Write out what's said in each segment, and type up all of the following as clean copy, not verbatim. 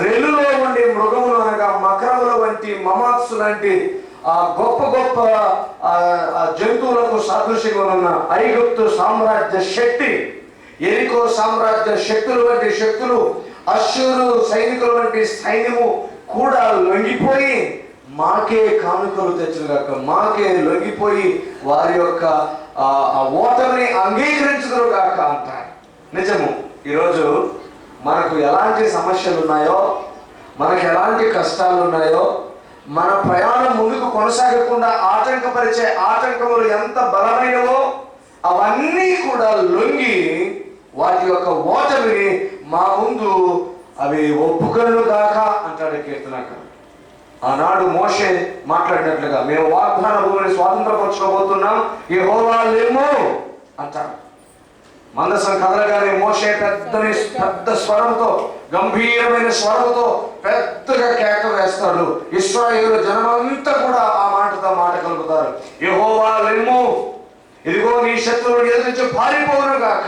రెల్లులో ఉండే మృగములు అనగా మకరముల వంటి మమాత్సు లాంటి గొప్ప గొప్ప జంతువులకు సాదృశ్యంగా ఉన్న ఐగుప్తు సామ్రాజ్య శక్తి, ఎరికో సామ్రాజ్య శక్తులు వంటి శక్తులు, అశ్షూరు సైనికుల వంటి సైన్యము కూడా లొంగిపోయి మాకే కానుకలు తెచ్చుగాక, మాకే లొంగిపోయి వారి యొక్క ఓటమిని అంగీకరించుదురుగాక అంటారు. నిజము. ఈరోజు మనకు ఎలాంటి సమస్యలు ఉన్నాయో, మనకు ఎలాంటి కష్టాలు ఉన్నాయో, మన ప్రయాణం ముందుకు కొనసాగకుండా ఆటంకపరిచే ఆటంకములు ఎంత బలమైనవో అవన్నీ కూడా లొంగి వాటి యొక్క ఓటమిని మా ముందు అవి ఒప్పుకొను గాక అంటాడు కీర్తనకారుడు. ఆనాడు మోషే మాట్లాడినట్లుగా మేము వాగ్దాన భూమిని స్వాతంత్రపరచుకోబోతున్నాం, యెహోవా లెమ్ము అంటాడు. మందసం కదలగానే మోషే పెద్ద స్వరంతో, గంభీరమైన స్వరంతో పెద్దగా కేక వేస్తాడు. ఇశ్రాయేలు జనమంతా కూడా ఆ మాటతో మాట కలుపుతారు. యెహోవా లెమ్ము, ఇదిగో నీ శత్రువులు ఎదురించి పారిపోవును గాక,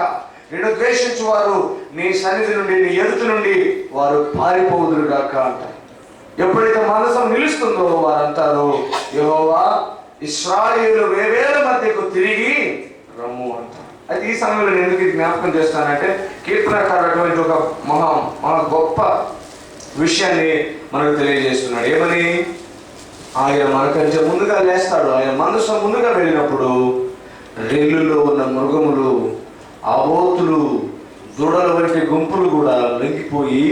నిన్ను ద్వేషించు వారు నీ సన్నిధి నుండి, నీ ఎదుటి నుండి వారు పారిపోవుదురు గాక అంటారు. ఎప్పుడైతే మనసం నిలుస్తుందో వారంటారు, యెహోవా ఇశ్రాయేలు వేవేల మధ్యకు తిరిగి రమ్ము అంటారు. అయితే ఈ సమయంలో నేను ఎందుకు జ్ఞాపకం చేస్తానంటే, కీర్తనకారుడు అటువంటి ఒక మహా గొప్ప విషయాన్ని మనకు తెలియజేస్తున్నాడు. ఏమని? ఆయన మనకంటే ముందుగా లేస్తాడు. ఆయన మనసు ముందుగా వెళ్ళినప్పుడు రెల్లులో ఉన్న మృగములు, ఆబోతులు, దూడల వంటి గుంపులు కూడా లొంగిపోయి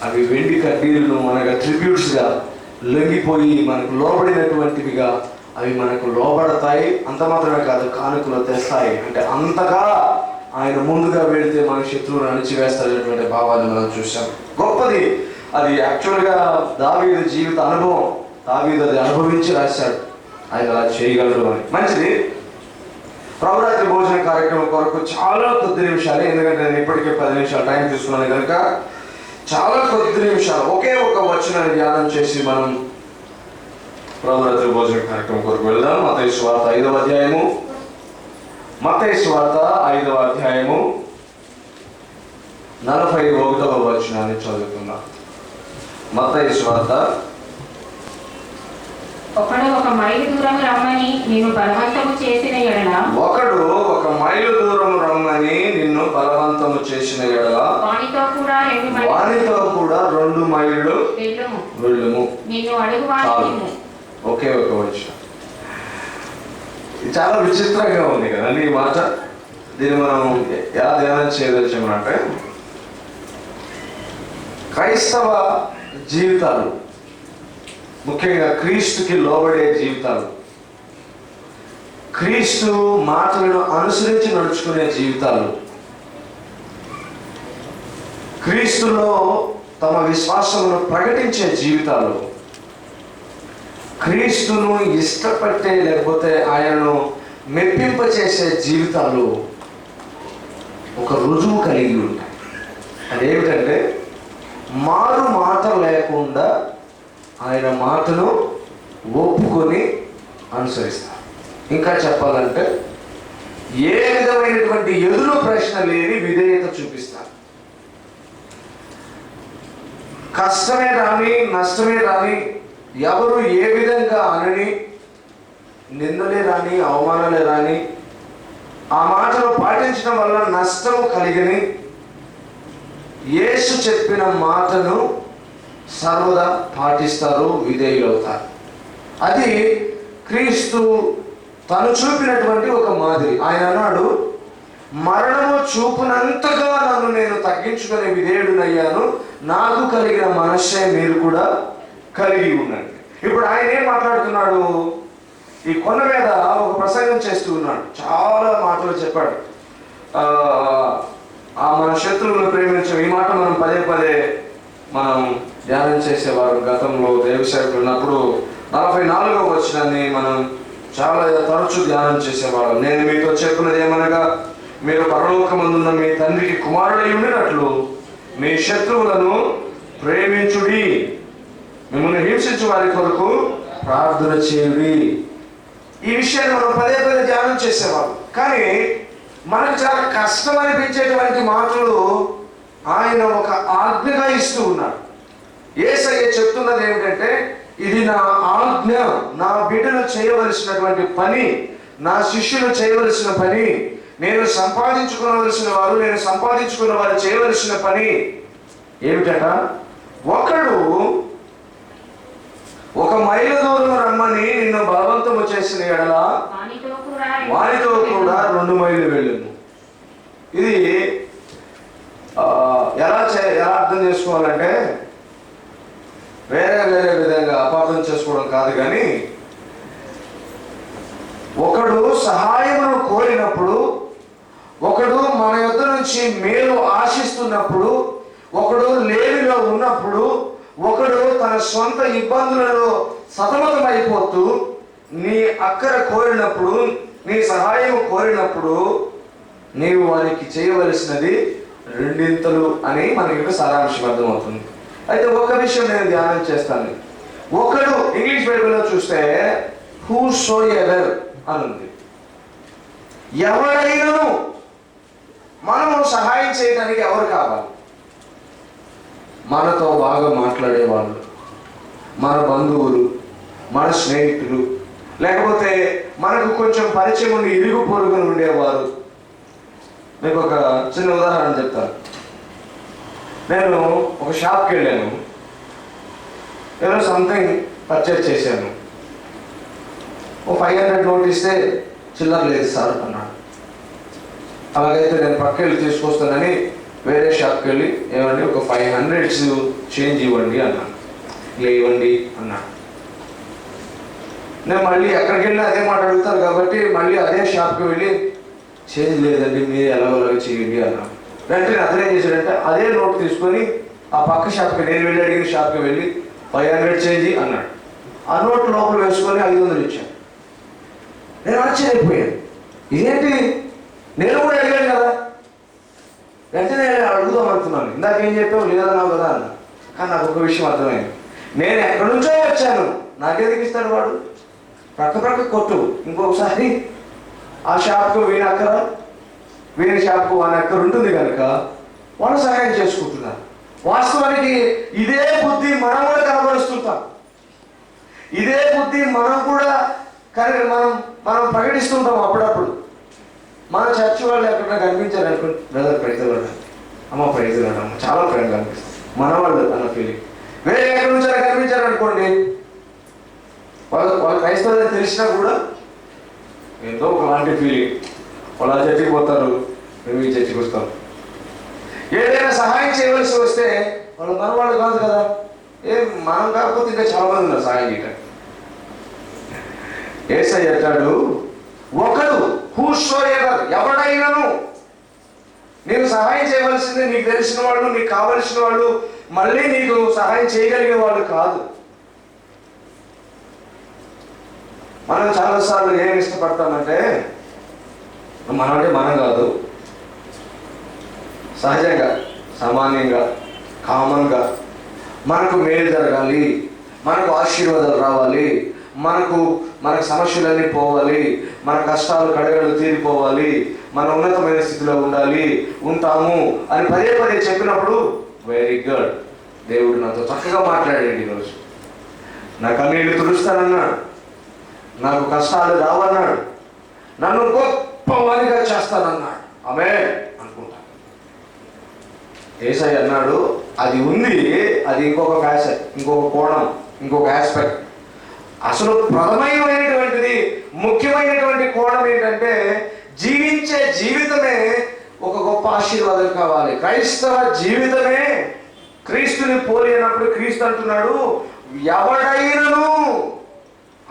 అవి వెండి కడ్డీలను మనకు ట్రిబ్యూట్స్గా లొంగిపోయి మనకు లోబడినటువంటివిగా అవి మనకు లోబడతాయి. అంత మాత్రమే కాదు, కానుకలు తెస్తాయి. అంటే అంతగా ఆయన ముందుగా వెళితే మన శత్రువులను అణిచివేస్తాడనేటువంటి భావాన్ని మనం చూసాం. గొప్పది అది. యాక్చువల్గా దావీదు జీవిత అనుభవం, దావీదు అది అనుభవించి రాశాడు. ఆయన అలా చేయగలడు అని. మంచిది. ప్రభురాత్రి భోజన కార్యక్రమం కొరకు చాలా కొద్ది నిమిషాలు, ఎందుకంటే నేను ఇప్పటికే 10 నిమిషాలు టైం తీసుకున్నాను కనుక చాలా కొద్ది నిమిషాలు ఒకే ఒక వచనాన్ని ధ్యానం చేసి మనం ప్రభురాత్రి భోజన కార్యక్రమం కొరకు వెళ్దాం. మత్తయి సువార్త 5వ అధ్యాయము, మత్తయి సువార్త 5వ అధ్యాయము 41వ వచనాన్ని చదువుకుందాం. మత్తయి సువార్త. ఒకడు ఒక మైలు దూరం రమ్మని నిన్ను బలవంతము చేసిన ఎడల, ఒకడు ఒక మైలు దూరం రమ్మని నిన్ను బలవంతము చేసిన ఎడల వానితో కూడా 2 మైళ్ళు వెళ్ళుము. నిన్ను అడుగువాని ఒకే ఒక వచనం. చాలా విచిత్రంగా ఉంది కదండి ఈ మాట. దీన్ని మనం ఎలా ధ్యానం చేయదలిచామంటే, క్రైస్తవ జీవితాలు, ముఖ్యంగా క్రీస్తుకి లోబడే జీవితాలు, క్రీస్తు మాటలను అనుసరించి నడుచుకునే జీవితాలు, క్రీస్తులో తమ విశ్వాసమును ప్రకటించే జీవితాలు, క్రీస్తును ఇష్టపట్టే లేకపోతే ఆయనను మెప్పింపచేసే జీవితాలు ఒక రుజువు కలిగి ఉంటాయి. అదేమిటంటే, మారు మాట లేకుండా ఆయన మాటను ఒప్పుకొని అనుసరిస్తారు. ఇంకా చెప్పాలంటే ఏ విధమైనటువంటి ఎదురు ప్రశ్న లేని విధేయత చూపిస్తారు. కష్టమే రాని, నష్టమే రాని, ఎవరు ఏ విధంగా అనని, నిందలే రాని, అవమానాలే రాని, ఆ మాటను పాటించడం వల్ల నష్టం కలిగని, యేసు చెప్పిన మాటను సర్వదా పాటిస్తారు, విధేయులవుతారు. అది క్రీస్తు తను చూపినటువంటి ఒక మాదిరి. ఆయన అన్నాడు, మరణము చూపునంతగా నన్ను నేను తగ్గించుకునే విధేయుడునయ్యాను, నాకు కలిగిన మనస్సే మీరు కూడా కలిగి ఉండండి. ఇప్పుడు ఆయన ఏం మాట్లాడుతున్నాడు? ఈ కొండ మీద ఒక ప్రసంగం చేస్తూ ఉన్నాడు. చాలా మాటలు చెప్పాడు. మన శత్రువులను ప్రేమించడం, ఈ మాట మనం పదే పదే మనం ధ్యానం చేసేవారు. గతంలో దేవసేవకులు ఉన్నప్పుడు 44వ వచనాన్ని మనం చాలా తరచూ ధ్యానం చేసేవాళ్ళం. నేను మీతో చెప్పినది ఏమనగా, మీరు పరలోకమందున్న మీ తండ్రికి కుమారుడై ఉండినట్లు మీ శత్రువులను ప్రేమించుడి, మిమ్మల్ని హింసించు వారి కొరకు ప్రార్థన చేయుడి. ఈ విషయాన్ని మనం పదే పదే ధ్యానం చేసేవాళ్ళం. కానీ మనకు చాలా కష్టం అనిపించేటువంటి మాటలు ఆయన ఒక ఆజ్ఞగా ఇస్తూ ఉన్నాడు. యేసయ్య చెప్తున్నది ఏమిటంటే, ఇది నా ఆజ్ఞ, నా బిడ్డలు చేయవలసినటువంటి పని, నా శిష్యులు చేయవలసిన పని, నేను సంపాదించుకోవలసిన వారు చేయవలసిన పని ఏమిటట? ఒకడు 1 మైలు దూరం రమ్మని నిన్ను బలవంతము చేసిన ఎడల వానితో కూడా 2 మైళ్ళు వెళ్ళును. ఇది ఎలా అర్థం చేసుకోవాలంటే, వేరే విధంగా అపార్థం చేసుకోవడం కాదు, కానీ ఒకడు సహాయమును కోరినప్పుడు, ఒకడు మన యొద్ద నుంచి మేలు ఆశిస్తున్నప్పుడు, ఒకడు లేమిలో ఉన్నప్పుడు, ఒకడు తన సొంత ఇబ్బందులలో సతమతమైపోతూ నీ అక్కర కోరినప్పుడు, నీ సహాయం కోరినప్పుడు నీవు వారికి చేయవలసినది 2 అని మనకి సారాంశం అర్థమవుతుంది. అయితే ఒక విషయం నేను ధ్యానం చేస్తాను. ఒకడు ఇంగ్లీష్ బైబిల్లో చూస్తే హూ సో ఎవర్ అని ఉంది. ఎవరైనా మనము సహాయం చేయడానికి ఎవరు కావాలి? మనతో బాగా మాట్లాడేవాళ్ళు, మన బంధువులు, మన స్నేహితులు, లేకపోతే మనకు కొంచెం పరిచయం ఉండి ఇరుగు పొరుగును ఉండేవారు. మీకు ఒక చిన్న ఉదాహరణ చెప్తాను. నేను ఒక షాప్కి వెళ్ళాను, ఏదో సంథింగ్ పర్చేజ్ చేశాను. ఓ 500 నోట్ ఇస్తే చిల్లర లేదు సార్ అన్నాడు. అలాగైతే నేను పక్క వెళ్ళి తీసుకొస్తానని వేరే షాప్కి వెళ్ళి, ఏమండి ఒక 500 చేంజ్ ఇవ్వండి అన్నాను. ఇలా ఇవ్వండి అన్నాడు. నేను మళ్ళీ ఎక్కడికి వెళ్ళి అదే మాట అడుగుతారు కాబట్టి మళ్ళీ అదే షాప్కి వెళ్ళి, చేంజ్ లేదండి మీరు ఎలాగోలాగా చేయండి అన్నాను. వెంటనే అతను ఏం చేశాడంటే అదే నోట్ తీసుకొని ఆ పక్క షాప్కి, నేను వెళ్ళి అడిగిన షాప్కి వెళ్ళి 500 చేంజ్ అన్నాడు. ఆ నోట్ లోపల వేసుకొని 500 ఇచ్చాను. నేను ఆశ్చర్యపోయాను, ఇదేంటి, నేను కూడా అడిగాను కదా. వెంటనే అడుగుదాం అనుకున్నాను, ఇందాకేం చెప్పావు లేదన్నావు కదా అన్న. కానీ నాకు ఒక విషయం అర్థమైంది, నేను ఎక్కడి నుంచో వచ్చాను, నాకెందుకు ఇస్తాడు వాడు? ప్రక్క కొట్టు, ఇంకొకసారి ఆ షాప్కు వీని షాప్కు వాని అక్కర ఉంటుంది కనుక వాళ్ళు సహాయం చేసుకుంటున్నారు. వాస్తవానికి ఇదే బుద్ధి మనం కూడా కనబరుస్తుంటాం. ఇదే బుద్ధి మనం కూడా మనం ప్రకటిస్తుంటాం అప్పుడప్పుడు. మన చర్చి వాళ్ళు ఎక్కడైనా కనిపించారు అనుకోండి, బ్రదర్ ప్రైజులు అమ్మ ప్రైజులు అమ్మ, చాలా ఫ్రెండ్ కనిపిస్తుంది మన వాళ్ళు అన్న ఫీలింగ్. వేరే ఎక్కడి నుంచి కనిపించారు అనుకోండి, వాళ్ళ క్రైస్తవులు తెలిసినా కూడా ఎంతో ఒకలాంటి ఫీలింగ్. వాళ్ళు ఆ చర్చికి పోతారు, మేము ఈ చర్చికి వస్తాం. ఏదైనా సహాయం చేయవలసి వస్తే వాళ్ళు మన వాళ్ళు కాదు కదా, మనం కాకపోతే ఇంకా చాలా మంది ఉన్నారు సహాయం చేయడానికి. యేసయ్య అంటాడు, ఒకడు హూసోఎవర్, ఎవడైనాను నీకు సహాయం చేయవలసింది నీకు తెలిసిన వాళ్ళు, నీకు కావలసిన వాళ్ళు, మళ్ళీ నీకు సహాయం చేయగలిగే వాళ్ళు కాదు. మనం చాలాసార్లు ఏం ఇష్టపడతామంటే, మనం కాదు, సహజంగా సామాన్యంగా కామన్గా మనకు మేలు జరగాలి, మనకు ఆశీర్వాదాలు రావాలి, మనకు సమస్యలన్నీ పోవాలి, మన కష్టాలు కడగలు తీరిపోవాలి, మన ఉన్నతమైన స్థితిలో ఉంటాము అని పదే చెప్పినప్పుడు వెరీ గుడ్, దేవుడు నాతో చక్కగా మాట్లాడాడు ఈరోజు. నా కన్నీళ్ళు తుడుస్తానన్నాడు, నాకు కష్టాలు రావన్నాడు, నన్ను గొప్పవానిగా చేస్తానన్నాడు. ఆమేన్ అనుకుంటా. యేసయ్య అన్నాడు, అది ఉంది, అది ఇంకొక ఫ్యాషన్, ఇంకొక కోణం, ఇంకొక ఆస్పెక్ట్. అసలు ప్రథమైనటువంటిది, ముఖ్యమైనటువంటి కోణం ఏంటంటే, జీవించే జీవితమే ఒక గొప్ప ఆశీర్వాదం కావాలి. క్రైస్తవ జీవితమే క్రీస్తుని పోలి అన్నప్పుడు క్రీస్తు అంటున్నాడు, ఎవడైనను.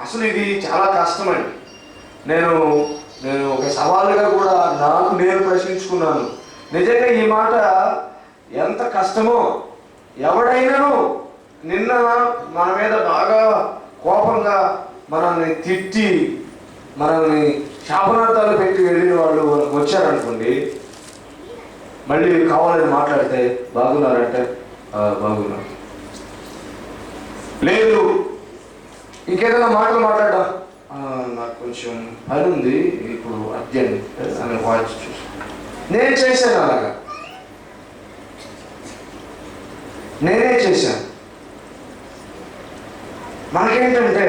అసలు ఇది చాలా కష్టమండి. నేను ఒక సవాలుగా కూడా నాకు నేను ప్రశ్నించుకున్నాను. నిజంగా ఈ మాట ఎంత కష్టమో. ఎవడైనాను నిన్న మన మీద బాగా కోపంగా మనల్ని తిట్టి మనల్ని శాపనార్థాలు పెట్టి వెళ్ళిన వాళ్ళు వచ్చారనుకోండి, మళ్ళీ కావాలని మాట్లాడితే బాగున్నారంటే బాగున్నారు, లేదు ఇంకేదైనా మాటలు మాట్లాడా, నాకు కొంచెం పని ఉంది ఇప్పుడు అర్జెంట్ అని వాచ్ చూసి నేను చేశాను అలాగా. నేనే చేశాను. మనకేంటంటే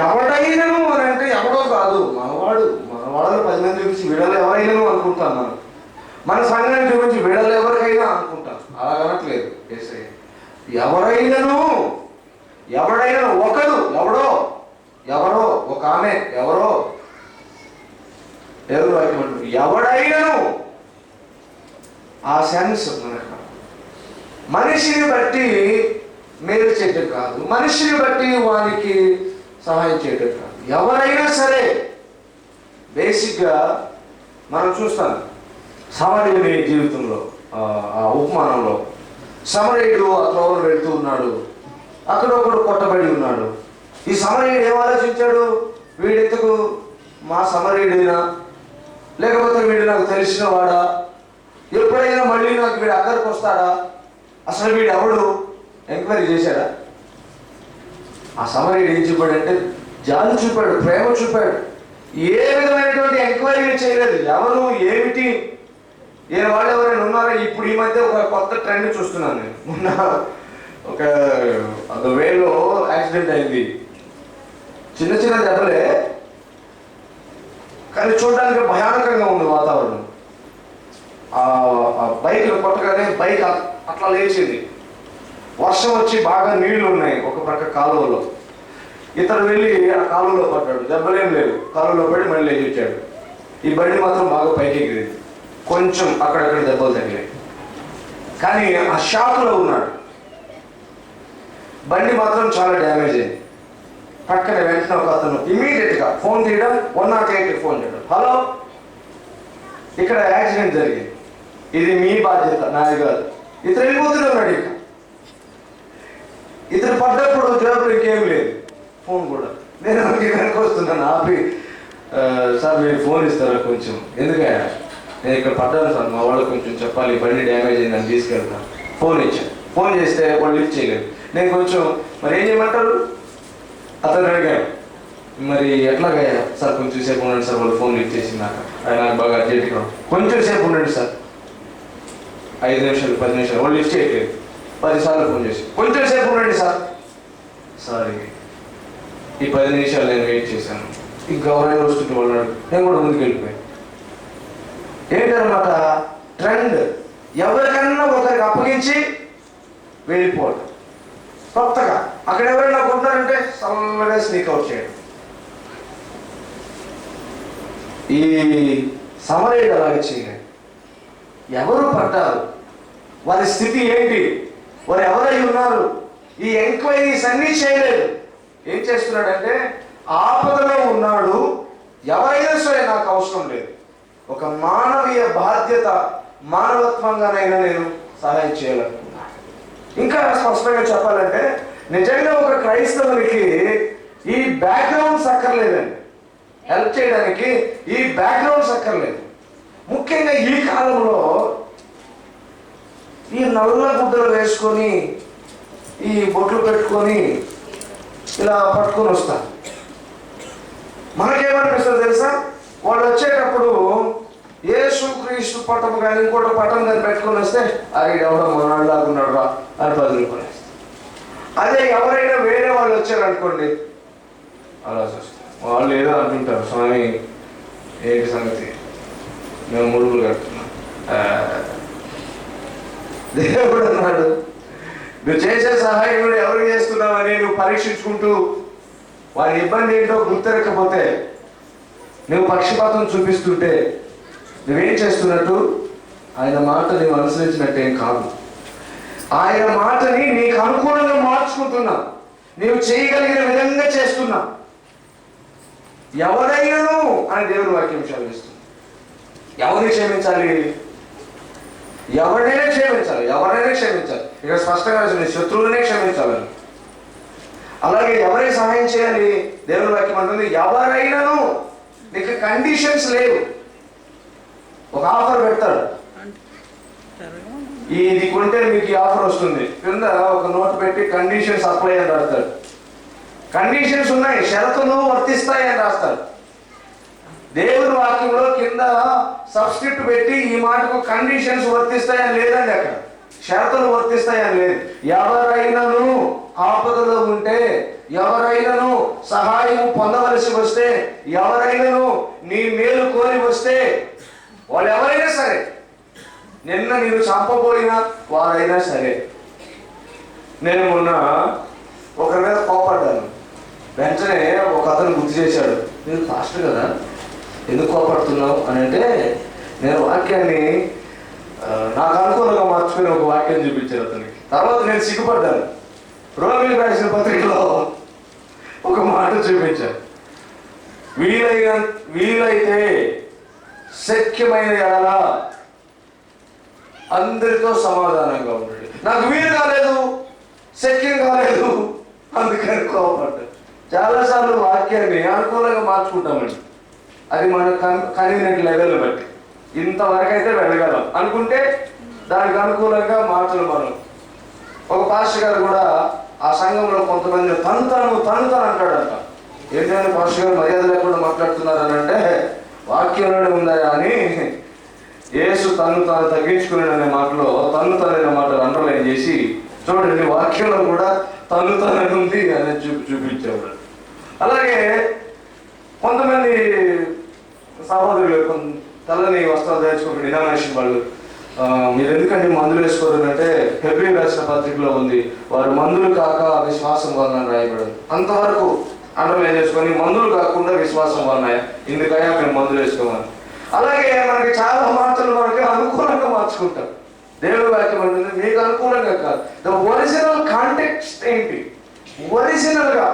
ఎవడైనను అని అంటే ఎవడో కాదు, మనవాడు. మన వాళ్ళలో 10 మంది చూపించి వీడలు ఎవరైనాను అనుకుంటాం. మన సంఘాన్ని చూపించి వీడలు ఎవరికైనా అనుకుంటాం. అలా అనట్లేదు యేసయ్య. ఎవరైనను, ఎవడైనా ఒకడు, ఎవరో ఒక ఆమె, ఎవరు వాక్యం ఎవడైనను. ఆ సెన్స్ మనకు మనిషిని బట్టి మేలు చేయటం కాదు, మనిషిని బట్టి వానికి సహాయం చేయటం కాదు. ఎవరైనా సరే బేసిక్గా మనం చూస్తాం సమరయుని జీవితంలో, ఆ ఉపమానంలో సమరయుడు అక్కడ వెళ్తూ ఉన్నాడు, అక్కడ ఒకడు కొట్టబడి ఉన్నాడు. ఈ సమరయుడు ఏం ఆలోచించాడు? వీడెందుకు మా సమరయుడైనా, లేకపోతే వీడు నాకు తెలిసిన వాడా, ఎప్పుడైనా మళ్ళీ నాకు వీడు అక్కడికి వస్తాడా, అసలు వీడు ఎవడు ఎంక్వైరీ చేశాడా? ఆ సమరయుడు ఏం చూపాడంటే జాలి చూపాడు, ప్రేమ చూపాడు. ఏ విధమైనటువంటి ఎంక్వైరీ చేయలేదు. ఎవరు ఏమిటి, ఏ వాళ్ళు ఎవరైనా ఉన్నారా? ఇప్పుడు ఈ మధ్య ఒక కొత్త ట్రెండ్ చూస్తున్నాను నేను. మొన్న ఒక వేలో యాక్సిడెంట్ అయింది. చిన్న చిన్న దెబ్బలే, కానీ చూడడానికి భయానకంగా ఉంది వాతావరణం. ఆ బైక్లో కొట్టగానే బైక్ అట్లా లేచింది. వర్షం వచ్చి బాగా నీళ్లు ఉన్నాయి ఒక ప్రక్క కాలువలో. ఇతను వెళ్ళి ఆ కాలువలో పడ్డాడు. దెబ్బలేం లేదు, కాలువలో పడి మళ్ళీ లేచి వచ్చాడు. ఈ బండి మాత్రం బాగా పైకి ఎగిరింది. కొంచెం అక్కడక్కడ దెబ్బలు తగిలాయి, కానీ ఆ షాక్లో ఉన్నాడు. బండి మాత్రం చాలా డ్యామేజ్ అయింది. పక్కన వెంటనే ఒక అతను ఇమీడియట్గా ఫోన్ తీయడం, 108కి ఫోన్ చేయడం. హలో, ఇక్కడ యాక్సిడెంట్ జరిగింది, ఇది మీ బాధ్యత, నాది కాదు. ఇతను వెళ్ళిపోతూనే ఉన్నాడు. ఇతను పడ్డప్పుడు జవాబు ఇంకేం లేదు, ఫోన్ కూడా. నేను వెనక్కి వస్తున్నాను, ఆపి సార్ మీరు ఫోన్ ఇస్తారా కొంచెం, ఎందుకయ్యా నేను ఇక్కడ పడ్డాను సార్, మా వాళ్ళు కొంచెం చెప్పాలి, బండి డ్యామేజ్ అయిందని తీసుకెళ్తాను. ఫోన్ ఇచ్చాను. ఫోన్ చేస్తే వాళ్ళు లిఫ్ట్ చేయలేదు. నేను కొంచెం మరి ఏం చేయమంటారు అతను అడిగాను, మరి ఎట్లాగయ్యా సార్ కొంచెం సేపు ఉండండి సార్, వాళ్ళు ఫోన్ లిఫ్ట్ చేసిందాక, నాకు బాగా అర్జెంట్గా కొంచెం సేపు ఉండండి సార్, 5 నిమిషాలు 10 నిమిషాలు, వాళ్ళు లిఫ్ట్ చేయట్లేదు. 10 సార్లు ఫోన్ చేసి కొంచెం సేపు ఉండండి సార్. సారీ, ఈ 10 నిమిషాలు నేను వెయిట్ చేశాను, ఇంకా ఎవరైనా వస్తుంటే వాళ్ళు నేను కూడా ముందుకు వెళ్ళిపోయాను. ఏంటన్నమాట ట్రెండ్, ఎవరికన్నా ఒకరికి అప్పగించి వెళ్ళిపోవడం. కొత్తగా అక్కడ ఎవరైనా కొంటున్నారంటే సల్లగా స్నీక్ అవుట్ చేయడం. ఈ సమరయుడు అలాగే చేయాలి. ఎవరు పడ్డారు, వారి స్థితి ఏంటి, వారు ఎవరై ఉన్నారు, ఈ ఎంక్వైరీస్ అన్నీ చేయలేదు. ఏం చేస్తున్నాడంటే ఆపదలో ఉన్నాడు, ఎవరైనా సరే నాకు అవసరం లేదు, ఒక మానవీయ బాధ్యత, మానవత్వంగానైనా నేను సహాయం చేయాలనుకున్నాను. ఇంకా స్పష్టంగా చెప్పాలంటే నిజంగా ఒక క్రైస్తవునికి ఈ బ్యాక్గ్రౌండ్స్ అక్కర్లేదండి. హెల్ప్ చేయడానికి ఈ బ్యాక్గ్రౌండ్స్ అక్కర్లేదు. ముఖ్యంగా ఈ కాలంలో ఈ నల్ల గుడ్డలు వేసుకొని, ఈ బొట్లు పెట్టుకొని ఇలా పట్టుకొని వస్తారు. మనకేమనిపిస్తుంది తెలుసా? వాళ్ళు వచ్చేటప్పుడు యేసు క్రీస్తు పటం కానీ ఇంకోటి పటం కానీ పెట్టుకొని వస్తే అది ఎవడో మనలాగున్నాడు రా అని 10 రూపాయలు వేస్తారు. అదే ఎవరైనా వేరే వాళ్ళు వచ్చారనుకోండి, అలా చూస్తారు. వాళ్ళు ఏదో అంటుంటారు, స్వామి ఏంటి సంగతి, మేము ముడుపులు కడుతున్నాం. దేవుడు అన్నాడు, నువ్వు చేసే సహాయం కూడా ఎవరికి చేస్తున్నావని నువ్వు పరీక్షించుకుంటూ వారి ఇబ్బంది ఏంటో గుర్తెరకపోతే, నువ్వు పక్షపాతం చూపిస్తుంటే నువ్వేం చేస్తున్నట్టు? ఆయన మాట నువ్వు అనుసరించినట్టేం కాదు. ఆయన మాటని నీకు అనుకూలంగా మార్చుకుంటున్నా, నీవు చేయగలిగిన విధంగా చేస్తున్నా. ఎవరైనాను అని దేవుని వాక్యం క్షమిస్తుంది. ఎవరిని క్షమించాలి? ఎవరినైనా క్షమించాలి, ఎవరైనా క్షమించాలి. ఇక్కడ స్పష్టంగా నీ శత్రువులనే క్షమించాలని. అలాగే ఎవరైనా సహాయం చేయాలి? దేవుని వాక్యం అంటుంది ఎవరైనాను. నీకు కండిషన్స్ లేవు. ఒక ఆఫర్ పెడతాడు, ఇది కొంటే మీకు ఈ ఆఫర్ వస్తుంది, కింద ఒక నోట్ పెట్టి కండిషన్స్ అప్లై అని రాస్తాడు. కండిషన్స్ ఉన్నాయి, షరతులు వర్తిస్తాయి అని రాస్తాడు. దేవుని వాక్యంలో కింద సబ్స్క్రిప్ట్ పెట్టి ఈ మాటకు కండిషన్స్ వర్తిస్తాయని లేదండి, అక్కడ షరతులు వర్తిస్తాయని లేదు. ఎవరైనాను ఆపదలో ఉంటే, ఎవరైనాను సహాయం పొందవలసి వస్తే, ఎవరైనాను నీ మేలు కోరి వస్తే, వాళ్ళు ఎవరైనా సరే, నిన్న నేను చంపబోయినా వారైనా సరే. నేను మొన్న ఒకరి మీద కోపడ్డాను. వెంటనే ఒక అతను గుర్తు చేశాడు, నేను పాస్టర్ కదా, ఎందుకు కోపడుతున్నావు అని. అంటే నేను వాక్యాన్ని నాకు అనుకూలంగా మార్చుకుని ఒక వాక్యం చూపించాను అతనికి. తర్వాత నేను సిగ్గుపడ్డాను. రోమిలకు రాసిన పత్రికలో ఒక మాట చూపించాను, వీలైతే శక్యమైన ఎడల అందరితో సమాధానంగా ఉండండి. నాకు వీలు కాలేదు, శక్యం కాలేదు, అందుకని కోపడ్డా. చాలాసార్లు వాక్యాన్ని అనుకూలంగా మార్చుకుంటామండి. అది మన కన్వీనియంట్ లెవెల్ని బట్టి ఇంతవరకు అయితే వెళ్ళగలం అనుకుంటే దానికి అనుకూలంగా మార్చడం. మనం ఒక పాస్టర్ గారు కూడా ఆ సంఘంలో కొంతమంది తను అంటాడంట. ఏంటంటే పాస్టర్ గారు మర్యాద లేకుండా మాట్లాడుతున్నారు అని అంటే, వాక్యంలోనే ఉందా అని యేసు తాను తగ్గించుకున్నాడు అనే మాటలో తనైన మాటలు అండర్లైన్ చేసి, చూడండి వాక్యంలో కూడా తనని ఉంది అని చూపించేవాడు. అలాగే కొంతమంది సహోదరులు తెల్లని వస్త్రాలు ధరించుకుంటున్న డినామినేషన్ వాళ్ళు, మీరు ఎందుకంటే మందులు వేసుకోరు అంటే హెబ్రీ రాసిన పత్రికలో ఉంది, వారు మందులు కాక విశ్వాసం వలన రాయబడింది. అంతవరకు అండర్లైన్ చేసుకొని మందులు కాకుండా విశ్వాసం వలన ఇందుకయ్యా మేము మందులు వేసుకోమని. అలాగే మనకి చాలా మాటలు మనకి అనుకూలంగా మార్చుకుంటాం. దేవుడి వాక్యం ఉంటుంది మీకు అనుకూలంగా కాదు. ద ఒరిజినల్ కాంటెక్స్ట్ ఏంటి, ఒరిజినల్గా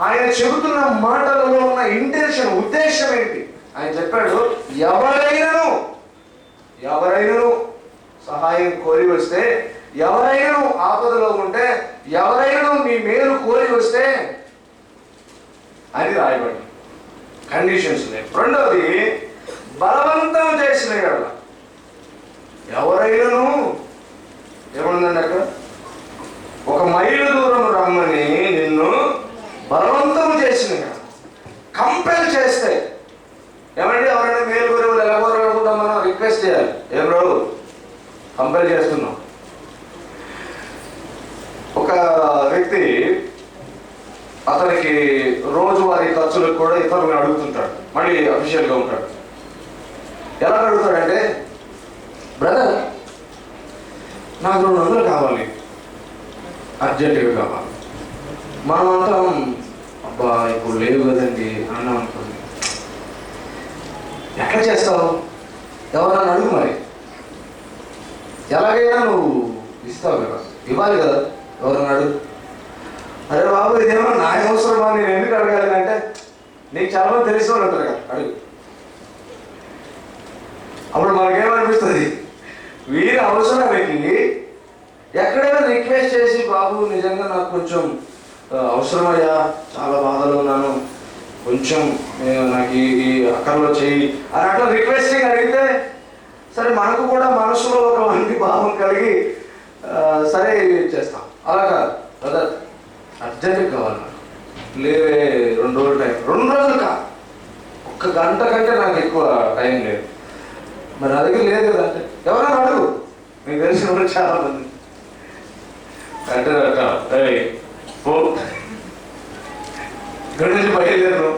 ఆయన చెబుతున్న మాటలలో ఉన్న ఇంటెన్షన్, ఉద్దేశం ఏంటి? ఆయన చెప్పాడు, ఎవరైనాను సహాయం కోరి వస్తే, ఎవరైనా ఆపదలో ఉంటే, ఎవరైనా మీ మేలు కోరి వస్తే అని రాయబడి కండిషన్స్ ఉన్నాయి. రెండవది, బలవంతం చేసిన ఎడల. ఎవరైనాను ఏముందండి అక్కడ, 1 మైలు దూరం రమ్మని నిన్ను బలవంతం చేసిన, కంపెల్ చేస్తే. ఏమంటే ఎవరైనా మేలు కోరి వాళ్ళు ఎలా కోరకుండా మనం రిక్వెస్ట్ చేయాలి. ఏం రావు, కంపెల్ చేస్తున్నాం. ఒక వ్యక్తి అతనికి రోజువారీ ఖర్చులకు కూడా ఇతరులను అడుగుతుంటాడు, మళ్ళీ అఫీషియల్గా ఉంటాడు. ఎలా అడుగుతాడంటే, బ్రదర్ నాకు 200 కావాలి, అర్జెంటుగా కావాలి. మనం అంటాం, అబ్బా ఇప్పుడు లేవు కదండి అన్నాం అనుకోండి. ఎట్లా చేస్తావు, ఎవరన్నా అడుగు, మరి ఎలాగైనా నువ్వు ఇస్తావు కదా, ఇవ్వాలి కదా, ఎవరన్నా అడుగు. అరే బాబు ఇదేమో నా అవసరమా, నేను ఎందుకు అడగాలి అంటే, నీకు చాలా మంది తెలిసిన వాళ్ళు ఉంటారు కదా, అడుగు. అప్పుడు మనకేమనిపిస్తుంది, వీరి అవసరానికి ఎక్కడైనా రిక్వెస్ట్ చేసి, బాబు నిజంగా నాకు కొంచెం అవసరమయ్యా, చాలా బాధలో ఉన్నాను, కొంచెం నాకు ఈ అక్కర్లో చెయ్యి అని అట్లా రిక్వెస్టింగ్ అడిగితే, సరే మనకు కూడా మనసులో ఒక వంటి భావం కలిగి సరే చేస్తాం. అలా కాదు, బ్రదర్ అర్జెంట్గా కావాలి నాకు, లేవే 2 రోజులు టైం. 2 రోజులు కాదు, 1 గంట కంటే నాకు ఎక్కువ టైం లేదు. మరి నా దగ్గర లేదు కదా అంటే, ఎవరైనా అడుగు, మీకు తెలిసిన వాళ్ళు చాలా మంది అంటే గణేష్ బయలుదేరు.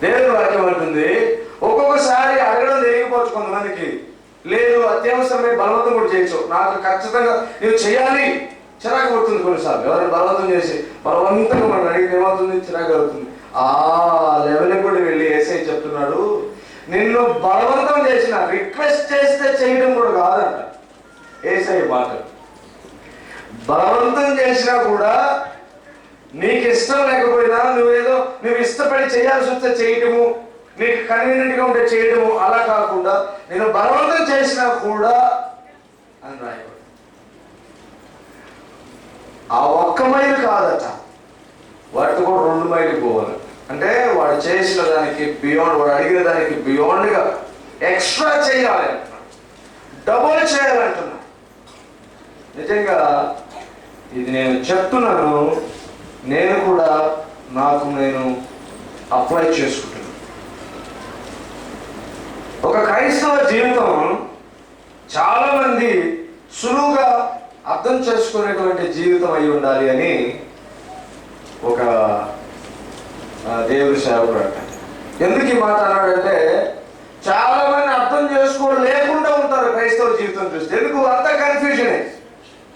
దేవుని వాక్యం అంటుంది, ఒక్కొక్కసారి అడగడం తెలియకపోవచ్చు కొంతమందికి, లేదు అత్యవసరమే బలవంతం కూడా చేయొచ్చు. నాకు ఖచ్చితంగా నేను చేయాలి, చిరాకు పడుతుంది కొన్నిసార్లు. ఎవరైనా బలవంతం చేసి బలవంతంగా మనం అడిగితే ఏమవుతుంది, చిరాకు అవుతుంది. ఆ లెవెల్కి కూడా వెళ్ళి ఏసై చెప్తున్నాడు, నిన్ను బలవంతం చేసిన, రిక్వెస్ట్ చేస్తే చేయడం కూడా కాదంట ఏసై మాట. బలవంతం చేసినా కూడా నీకు ఇష్టం లేకపోయినా, నువ్వు ఇష్టపడి చేయాల్సి వస్తే చేయటము, నీకు కన్వీనియంట్గా ఉంటే చేయటము, అలా కాకుండా నేను బలవంతం చేసినా కూడా అని రాయబడి. ఆ 1 మైలు కాదట, వాటితో కూడా 2 మైలు పోవాలి. అంటే వాడు చేసిన దానికి బియాండ్, వాడు అడిగిన దానికి బియాండ్గా ఎక్స్ట్రా చేయాలి అంటున్నాడు, డబుల్ చేయాలంటున్నాడు. నిజంగా ఇది నేను చెప్తున్నాను, నేను కూడా నాకు నేను అప్లై చేసుకుంటున్నాను. ఒక క్రైస్తవ జీవితం చాలా మంది సులువుగా అర్థం చేసుకునేటువంటి జీవితం అయి ఉండాలి అని ఒక దేవుడి సేవకుడు అంట. ఎందుకు ఈ మాట అన్నాడంటే, చాలా మంది అర్థం చేసుకోవడం లేకుండా ఉంటారు క్రైస్తవ జీవితం చూస్తే. ఎందుకు? అంత కన్ఫ్యూజనే.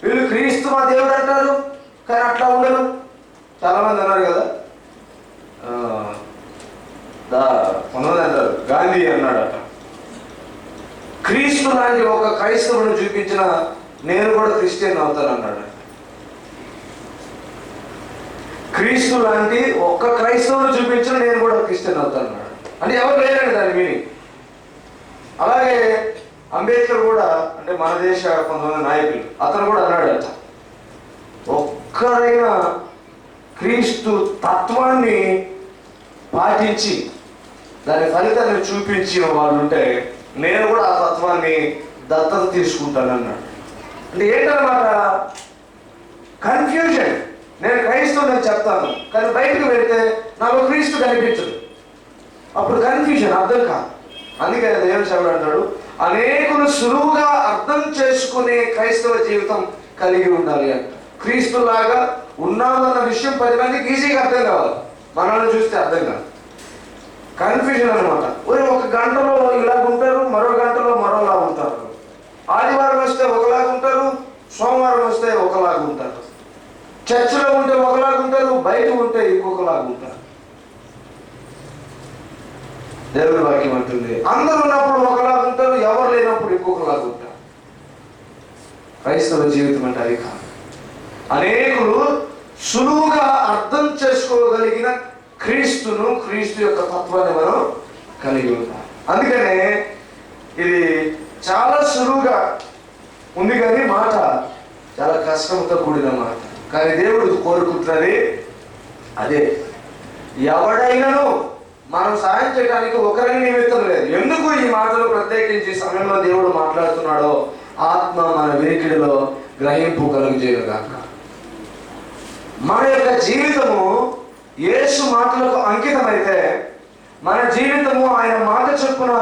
వీళ్ళు క్రీస్తు మా దేవుడు అంటారు, కానీ అట్లా ఉండరు. చాలా మంది అన్నారు కదా, కొంతమంది అంటారు గాంధీ అన్నాడట, క్రీస్తు లాంటి ఒక క్రైస్తవుని చూపించిన నేను కూడా క్రిస్టియన్ అవుతాను అన్నాడు. క్రీస్తు లాంటి ఒక్క క్రైస్తవుని చూపించిన నేను కూడా క్రిస్టియన్ అవుతాను అన్నాడు. అంటే ఎవరు లేరండి దాని మీనింగ్. అలాగే అంబేద్కర్ కూడా, అంటే మన దేశ కొంతమంది నాయకులు, అతను కూడా అన్నాడట, ఒక్కరైనా క్రీస్తు తత్వాన్ని పాటించి దాని ఫలితాన్ని చూపించిన వాళ్ళు ఉంటే నేను కూడా ఆ తత్వాన్ని దత్తత తీసుకుంటాను అన్నాడు. అంటే ఏంటన్నమాట? కన్ఫ్యూజన్. నేను క్రైస్తవుని చెప్తాను, కానీ బయటకు వెళ్తే నాకు క్రీస్తు కనిపించదు. అప్పుడు కన్ఫ్యూజన్, అర్థం కాదు. అందుకే దేవుడు సేవకుడు అంటాడు, అనేకులు సులువుగా అర్థం చేసుకునే క్రైస్తవ జీవితం కలిగి ఉండాలి అంట. క్రీస్తులాగా ఉన్నామన్న విషయం 10 మందికి ఈజీగా అర్థం కావాలి. మనల్ని చూస్తే అర్థం కాదు. కన్ఫ్యూజన్ అనమాట. ఒక గంటలో ఇలాగ ఉంటారు, మరో గంటలో మరోలా ఉంటారు. ఆదివారం వస్తే ఒకలాగా ఉంటారు, సోమవారం వస్తే ఒకలాగా ఉంటారు. చర్చిలో ఉంటే ఒకలాగా ఉంటారు, బయట ఉంటే ఇంకొకలాగా ఉంటారు. దేవుడి వాక్యం అంటుంది, అందరూ ఉన్నప్పుడు ఒకలాగా ఉంటారు, ఎవరు లేనప్పుడు ఇంకొకలాగా ఉంటారు. క్రైస్తవ జీవితం అంటే అది కాదు. అనేకులు సులువుగా అర్థం చేసుకోగలిగిన క్రీస్తును, క్రీస్తు యొక్క తత్వాన్ని మనం కలిగి ఉంటాం. అందుకనే ఇది చాలా సులువుగా ఉంది, కానీ మాట చాలా కష్టంతో కూడిన మాట. కానీ దేవుడు కోరుకుంటున్నది అదే. ఎవడైనాను మనం సాయం చేయడానికి ఒకరిని నిమిత్తం లేదు. ఎందుకు ఈ మాటలు ప్రత్యేకించి సమయంలో దేవుడు మాట్లాడుతున్నాడో ఆత్మ మన వినికిడిలో గ్రహింపు కలుగజేయుగాక. మన యొక్క జీవితము యేసు మాటలకు అంకితమైతే, మన జీవితము ఆయన మాట చొప్పున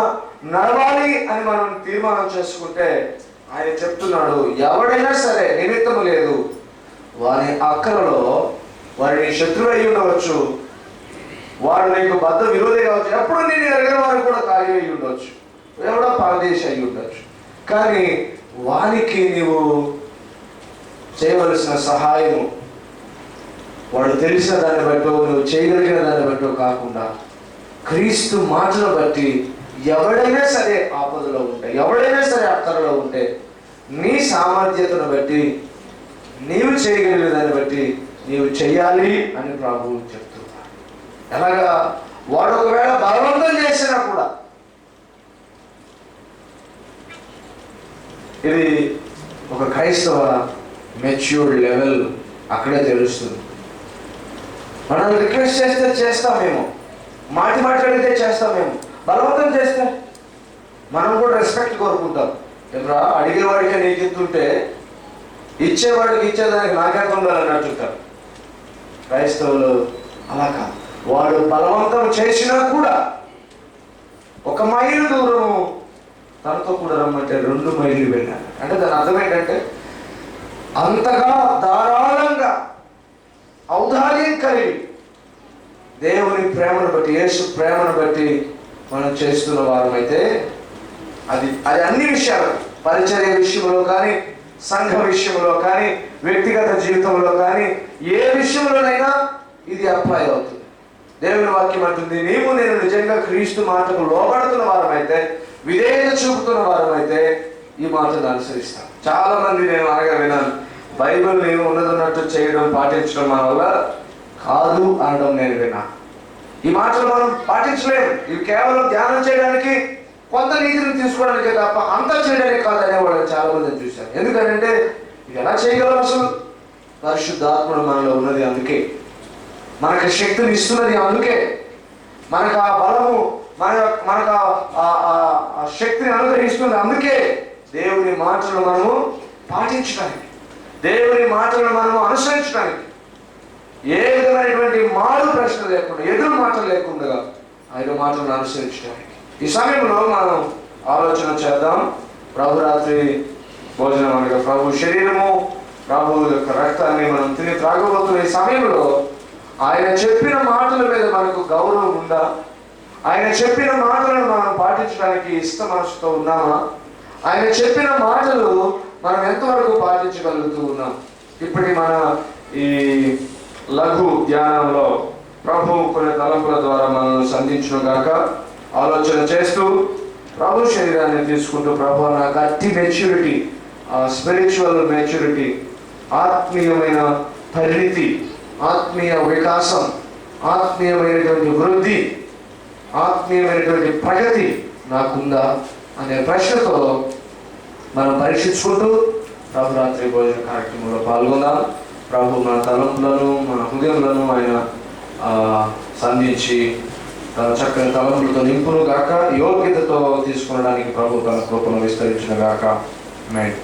నడవాలి అని మనం తీర్మానం చేసుకుంటే, ఆయన చెప్తున్నాడు, ఎవడైనా సరే నిమిత్తము లేదు, వారి అక్కలలో వారిని శత్రువు అయి ఉండవచ్చు, వాడు నీకు బద్ద విరోధి కావచ్చు, ఎప్పుడు నేను ఎరగిన వారు కూడా కార్యం అయి ఉండవచ్చు, ఎవడో పరదేశి అయి ఉండొచ్చు, కానీ వానికి నీవు చేయవలసిన సహాయము వాడు తెలిసిన దాన్ని బట్టో, నువ్వు చేయగలిగిన దాన్ని బట్టో కాకుండా క్రీస్తు మాటను బట్టి ఎవడైనా సరే ఆపదలో ఉంటే, ఎవడైనా సరే అక్కరలో ఉంటే, నీ సామర్థ్యతను బట్టి నీవు చేయగలిగిన దాన్ని బట్టి నీవు చెయ్యాలి అని ప్రభువు చెప్తున్నాడు. ఎలాగా? వాడు ఒకవేళ బలవంతం చేసినా కూడా. ఇది ఒక క్రైస్తవ మెచ్యూర్డ్ లెవెల్ అక్కడే తెలుస్తుంది. మనం రిక్వెస్ట్ చేస్తే చేస్తామేమో, మాట్లాడితే చేస్తామేమో, బలవంతం చేస్తే మనం కూడా రెస్పెక్ట్ కోరుకుంటాం. ఎప్పుడా అడిగేవాడికే నీకు ఇస్తుంటే ఇచ్చేవాడికి ఇచ్చేదానికి నాకెంత ఉండాలని అడుగుతారు. క్రైస్తవులు అలా కాదు. వాడు బలవంతం చేసినా కూడా 1 మైలు దూరం తనతో కూడా రమ్మంటే 2 మైళ్ళు వెళ్ళాను. అంటే దాని అర్థం ఏంటంటే, అంతగా ధారాళంగా ఔదార్యం కలిగి దేవుని ప్రేమను బట్టి, యేసు ప్రేమను బట్టి మనం చేస్తున్న వారమైతే అది అన్ని విషయాలు, పరిచర్య విషయంలో కానీ, సంఘ విషయంలో కానీ, వ్యక్తిగత జీవితంలో కానీ, ఏ విషయంలోనైనా ఇది అప్లై అవుతుంది. దేవుని వాక్యం అంటుంది, నీవు నేను నిజంగా క్రీస్తు మాటకు లోబడుతున్న వారమైతే, విధేయత చూపుతున్న వారమైతే ఈ మాటను అనుసరిస్తాం. చాలా మంది నేను అనగా విన్నాను, బైబిల్ని ఉన్నదన్నట్టు చేయడం, పాటించడం మన వల్ల కాదు అనడం నేను విన్నాను. ఈ మాటలు మనం పాటించలేము. ఇవి కేవలం ధ్యానం చేయడానికి, కొంత నీతిని తీసుకోవడానికే తప్ప అంతా చేయడానికి కాదనే వాళ్ళని చాలా మందిని చూశాను. ఎందుకంటే ఇది ఎలా చేయగలం? అసలు పరిశుద్ధాత్ముడు మనలో ఉన్నది అందుకే, మనకు శక్తిని ఇస్తున్నది అందుకే, మనకు ఆ బలము, మనకు ఆ శక్తిని అనుగ్రహిస్తున్నది అందుకే. దేవుని మాటలు మనము పాటించడానికి, దేవుని మాటలను మనము అనుసరించడానికి, ఏ విధమైనటువంటి మారు ప్రశ్న లేకుండా, ఎదురు మాటలు లేకుండా ఆయన మాటలను అనుసరించడానికి ఈ సమయంలో మనం ఆలోచన చేద్దాం. ప్రభురాత్రి భోజనం అనగా ప్రభు శరీరము, ప్రభు యొక్క రక్తాన్ని మనం తిని త్రాగబోతున్న ఈ సమయంలో ఆయన చెప్పిన మాటల మీద మనకు గౌరవం ఉందా? ఆయన చెప్పిన మాటలను మనం పాటించడానికి ఇష్ట మనసుతో ఉన్నామా? ఆయన చెప్పిన మాటలు మనం ఎంతవరకు పాటించగలుగుతూ ఉన్నాం? ఇప్పటి మన ఈ లఘు ధ్యానంలో ప్రభు కొన్ని తలంపుల ద్వారా మనల్ని సంధించును గాక. ఆలోచన చేస్తూ ప్రభు శరీరాన్ని తీసుకుంటూ, ప్రభు నాకు అట్టి మెచ్యూరిటీ, స్పిరిచువల్ మెచ్యూరిటీ, ఆత్మీయమైన పరిణితి, ఆత్మీయ వికాసం, ఆత్మీయమైనటువంటి వృద్ధి, ఆత్మీయమైనటువంటి ప్రగతి నాకుందా అనే ప్రశ్నతో మనం పరీక్షించుకుంటూ ప్రభు రాత్రి భోజన కార్యక్రమంలో పాల్గొందాం. ప్రభు మన తలంపులను, మన హృదయములను ఆయన సంధించి తన చక్కని తలంపులతో నింపును గాక. యోగ్యతతో తీసుకునడానికి ప్రభు తన కృపను విస్తరించిన గాక. ఆమేన్.